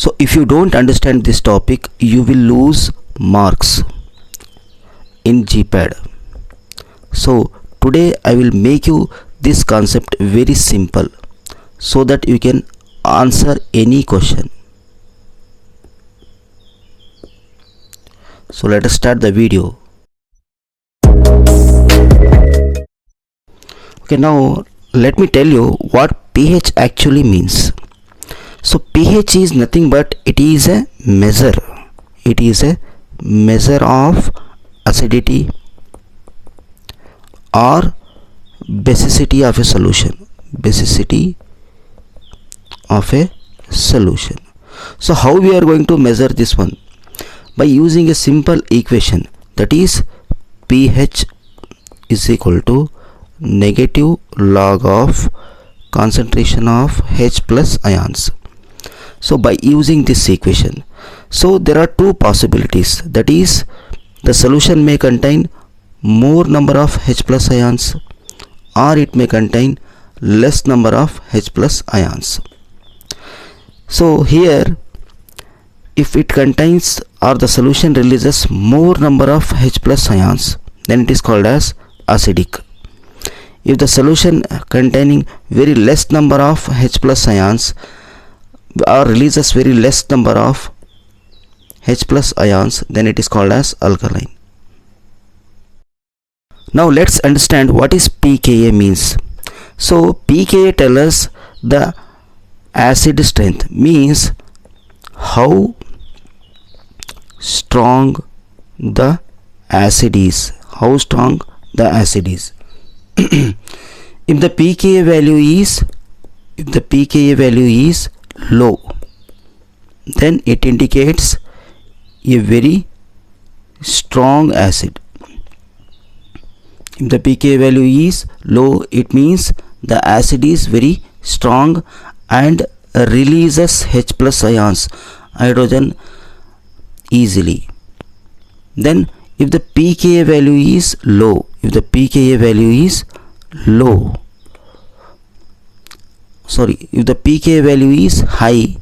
So if you don't understand this topic, you will lose marks in GPAT. So today I will make you this concept very simple so that you can answer any question. So let us start the video. Okay, now let me tell you what pH actually means. So pH is nothing but it is a measure. It is a measure of acidity or basicity of a solution. Basicity of a solution. So how we are going to measure this one? By using a simple equation, that is pH is equal to negative log of concentration of H plus ions. So by using this equation, so there are two possibilities, that is the solution may contain more number of H plus ions or it may contain less number of H plus ions. So here, if it contains or the solution releases more number of H plus ions, then it is called as acidic. If the solution containing very less number of H plus ions or releases very less number of H plus ions, then it is called as alkaline. Now let's understand what is pKa means. So pKa tells us the acid strength, means how strong the acid is. How strong the acid is. If the pKa value is low, then it indicates a very strong acid. If the pKa value is low, it means the acid is very strong and releases H plus ions, hydrogen, easily. Then if the pKa value is low, if the pKa value is high,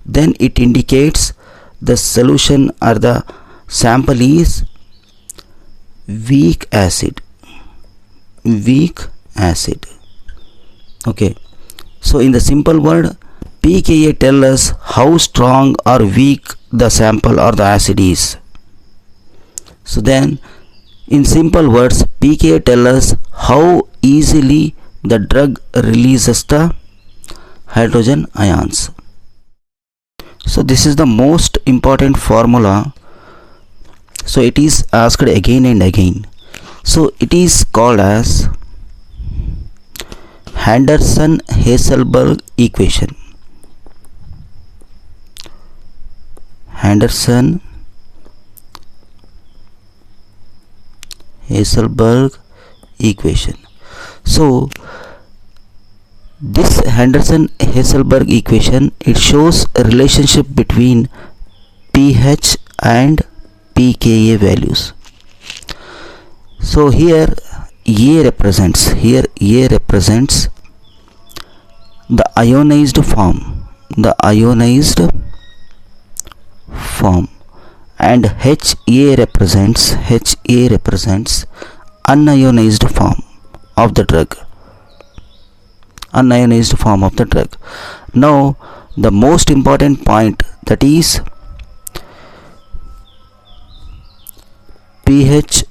then it indicates the solution or the sample is weak acid. Okay, so in the simple word, pKa tells us how strong or weak the sample or the acid is. So then in simple words, pKa tells us how easily the drug releases the hydrogen ions. So this is the most important formula. So it is asked again and again. So it is called as Henderson-Hasselbalch equation. Henderson-Hasselbalch equation. So this Henderson-Hasselbalch equation, it shows a relationship between pH and pKa values. So here A represents the ionized form, and HA represents unionized form of the drug. Now the most important point, that is pH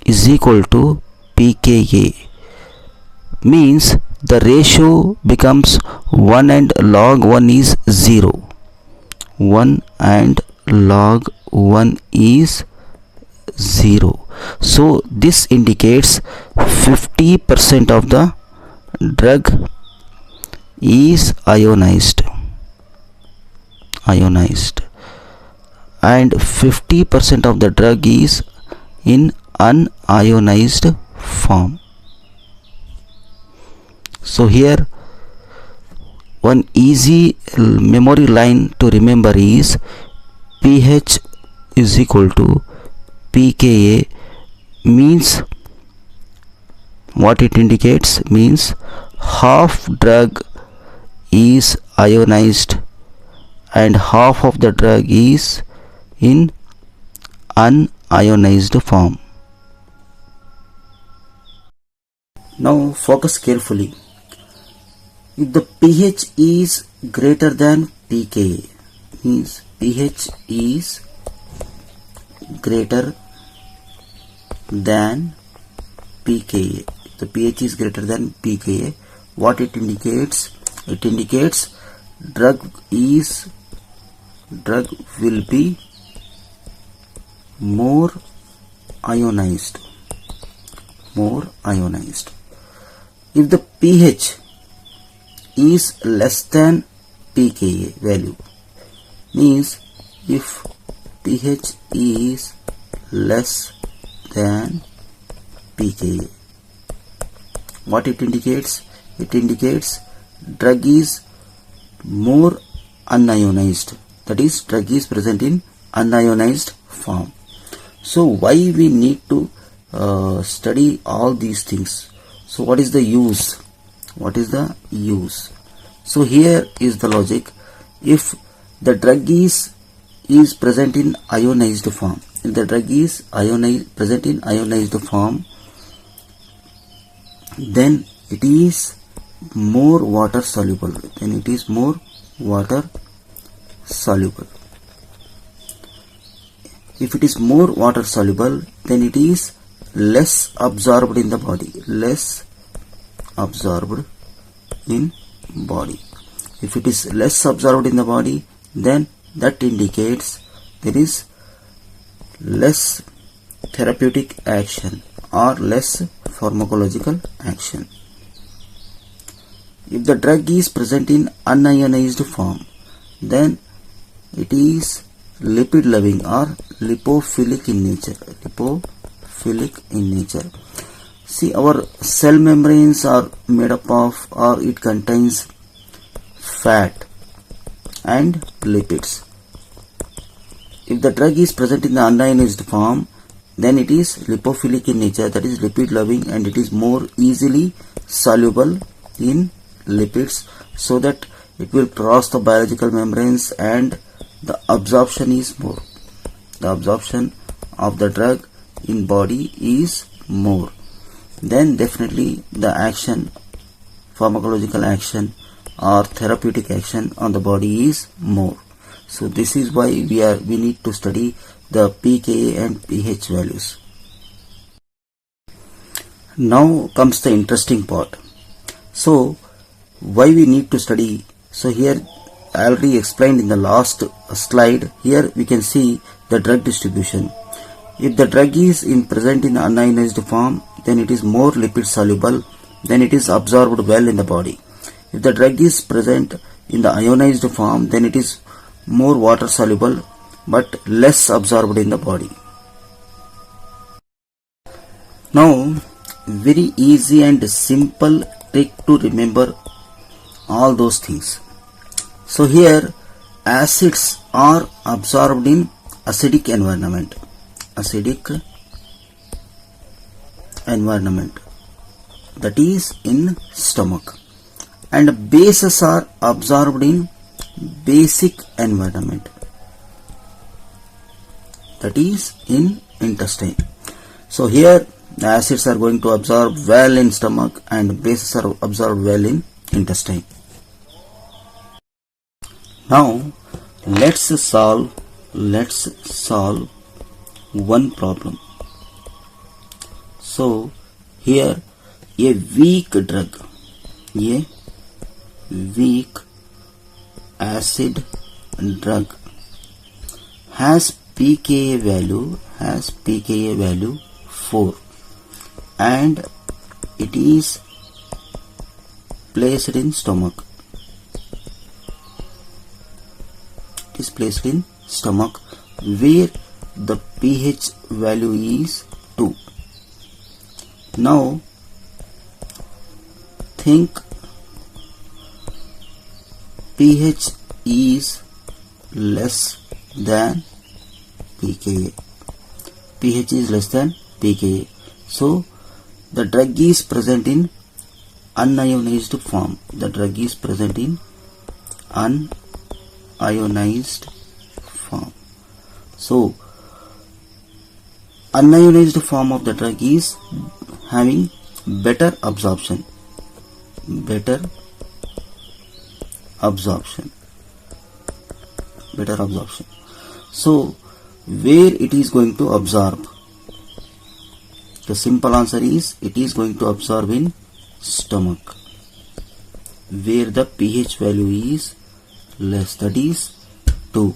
is equal to pKa, means the ratio becomes 1 and log 1 is 0. 1 and log 1 is 0. So this indicates 50% of the drug is ionized, and 50% of the drug is in unionized form. So here one easy memory line to remember is pH is equal to pKa, means what it indicates, means half drug is ionized and half of the drug is in unionized form. Now focus carefully. If the pH is greater than pKa, means pH is greater than pKa. The pH is greater than pKa. What it indicates? It indicates drug will be more ionized. If the pH is less than pKa value, means if pH is less than pKa, what it indicates? It indicates drug is more unionized, that is drug is present in unionized form. So why we need to study all these things? So what is the use? So here is the logic. If the drug is present in ionized form, if the drug is present in ionized form, then it is more water soluble. If it is more water soluble, then it is less absorbed in the body. If it is less absorbed in the body, then that indicates there is less therapeutic action or less pharmacological action. If the drug is present in unionized form, then it is lipid loving or lipophilic in nature. See, our cell membranes are made up of, or it contains fat and lipids. If the drug is present in the unionized form, then it is lipophilic in nature, that is lipid loving, and it is more easily soluble in lipids, so that it will cross the biological membranes and the absorption is more. The absorption of the drug in body is more. Then definitely the action, pharmacological action or therapeutic action on the body is more. So this is why we need to study the pKa and pH values. Now comes the interesting part. So why we need to study? So here I already explained in the last slide. Here we can see the drug distribution. If the drug is present in unionized form, then it is more lipid soluble, then it is absorbed well in the body. If the drug is present in the ionized form, then it is more water soluble but less absorbed in the body. Now, very easy and simple trick to remember all those things. So here acids are absorbed in acidic environment. That is in stomach, and bases are absorbed in basic environment, that is in intestine. So here the acids are going to absorb well in stomach and bases are absorbed well in intestine. Now let's solve one problem. So here a weak drug, a weak acid drug has pKa value 4 and it is placed in stomach. It is placed in stomach where the pH value is 2. Now think pH is less than pKa. pH is less than pKa. So the drug is present in unionized form. The drug is present in ionized form. So unionized form of the drug is having better absorption. Better absorption. So where it is going to absorb? The simple answer is it is going to absorb in stomach, where the pH value is less, that is 2.